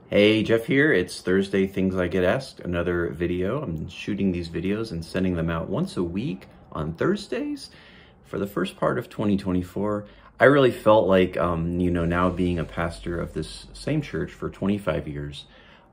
Hey, Jeff here. It's Thursday, Things I Get Asked, another video. I'm shooting these videos and sending them out once a week on Thursdays for the first part of 2024. I really felt like, now being a pastor of this same church for 25 years,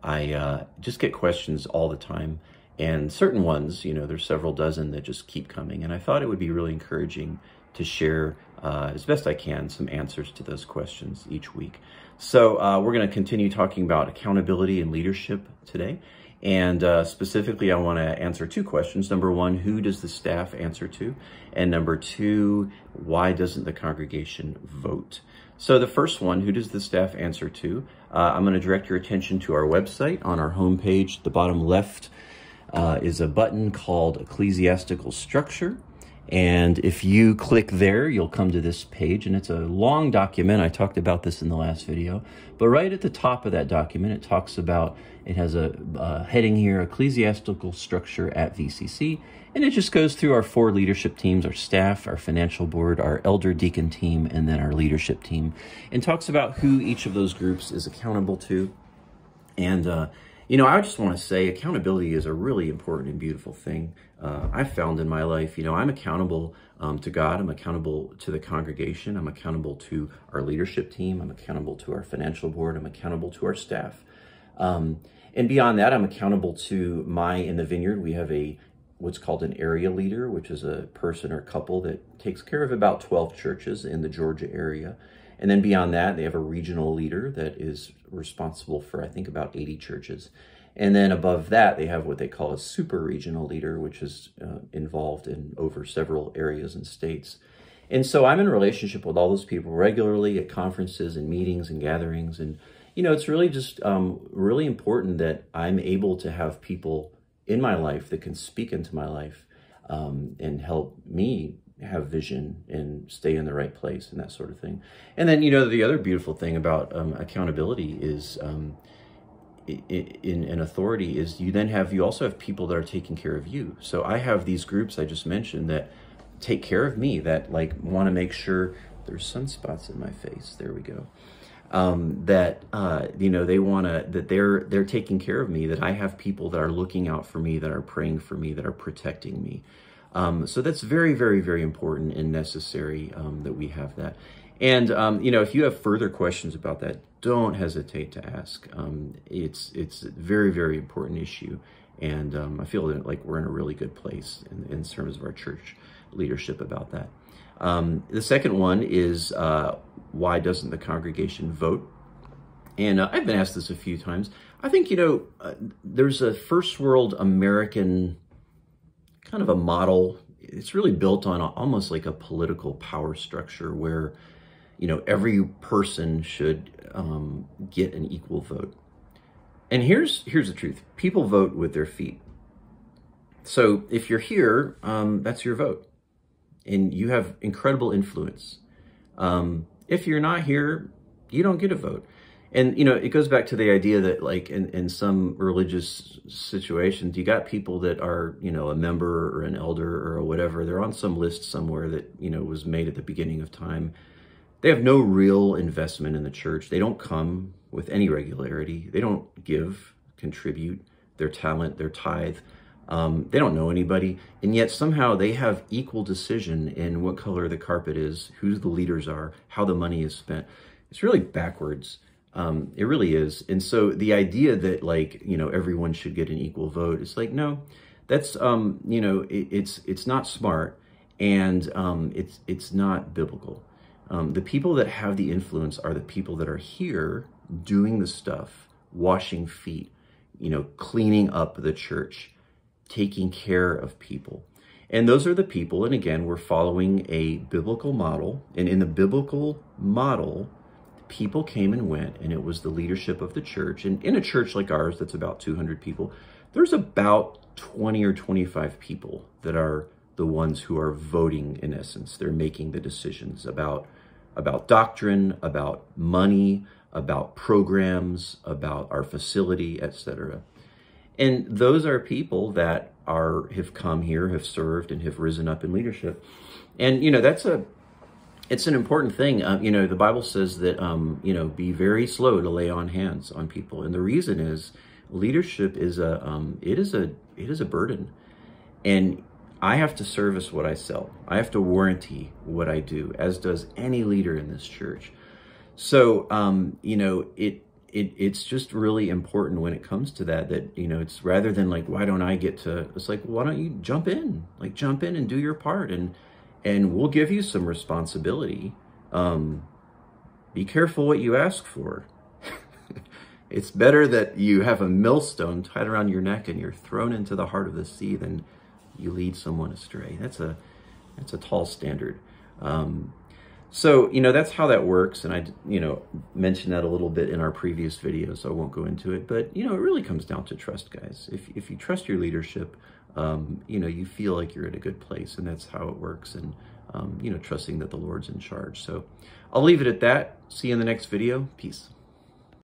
I just get questions all the time. And certain ones, there's several dozen that just keep coming. And I thought it would be really encouraging to share as best I can some answers to those questions each week. So we're going to continue talking about accountability and leadership today. And specifically, I want to answer two questions. Number one, who does the staff answer to? And number two, why doesn't the congregation vote? So the first one, who does the staff answer to? I'm going to direct your attention to our website. On our homepage, the bottom left is a button called Ecclesiastical Structure. And if you click there, you'll come to this page, and it's a long document. I talked about this in the last video, but right at the top of that document, it has a heading here, Ecclesiastical Structure at VCC, and it just goes through our four leadership teams, our staff, our financial board, our elder deacon team, and then our leadership team, and talks about who each of those groups is accountable to. And I just want to say accountability is a really important and beautiful thing. I've found in my life, I'm accountable to God. I'm accountable to the congregation. I'm accountable to our leadership team. I'm accountable to our financial board. I'm accountable to our staff. And beyond that, I'm accountable to in the Vineyard, we have what's called an area leader, which is a person or couple that takes care of about 12 churches in the Georgia area. And then beyond that, they have a regional leader that is responsible for, I think, about 80 churches. And then above that, they have what they call a super regional leader, which is involved in over several areas and states. And so I'm in a relationship with all those people regularly at conferences and meetings and gatherings. And, it's really just really important that I'm able to have people in my life that can speak into my life and help me have vision and stay in the right place and that sort of thing. And then, the other beautiful thing about accountability is in an authority is you also have people that are taking care of you. So I have these groups I just mentioned that take care of me, that want to make sure there's sunspots in my face. There we go. They want to, that they're taking care of me, that I have people that are looking out for me, that are praying for me, that are protecting me. So that's very, very, very important and necessary that we have that. And, if you have further questions about that, don't hesitate to ask. It's a very, very important issue. And I feel that we're in a really good place in terms of our church leadership about that. The second one is why doesn't the congregation vote? And I've been asked this a few times. I think, there's a first world American kind of a model. It's really built on almost like a political power structure where, every person should get an equal vote. And here's the truth. People vote with their feet. So if you're here, that's your vote. And you have incredible influence. If you're not here, you don't get a vote. And, it goes back to the idea that in some religious situations, you got people that are, a member or an elder or whatever. They're on some list somewhere that, was made at the beginning of time. They have no real investment in the church. They don't come with any regularity. They don't contribute their talent, their tithe. They don't know anybody. And yet somehow they have equal decision in what color the carpet is, who the leaders are, how the money is spent. It's really backwards. It really is. And so the idea that everyone should get an equal vote, it's no, that's, it's not smart, and it's not biblical. The people that have the influence are the people that are here doing the stuff, washing feet, cleaning up the church, taking care of people. And those are the people, and again, we're following a biblical model, and in the biblical model, people came and went, and it was the leadership of the church. And in a church like ours, that's about 200 people, there's about 20 or 25 people that are the ones who are voting, in essence. They're making the decisions about doctrine, about money, about programs, about our facility, etc. And those are people that have come here, have served, and have risen up in leadership. And, that's It's an important thing. You know, the Bible says that, you know, be very slow to lay on hands on people. And the reason is leadership is it is a burden. And I have to service what I sell. I have to warranty what I do, as does any leader in this church. So, you know, it's just really important when it comes to that, you know, it's rather than like, why don't I get to, it's like, why don't you jump in and do your part, and we'll give you some responsibility. Be careful what you ask for. It's better that you have a millstone tied around your neck and you're thrown into the heart of the sea than you lead someone astray. That's a tall standard. So, you know, that's how that works. And I, you know, mentioned that a little bit in our previous video, so I won't go into it. But, you know, it really comes down to trust, guys. If you trust your leadership, you know, you feel like you're in a good place, and that's how it works. And, you know, trusting that the Lord's in charge. So I'll leave it at that. See you in the next video. Peace.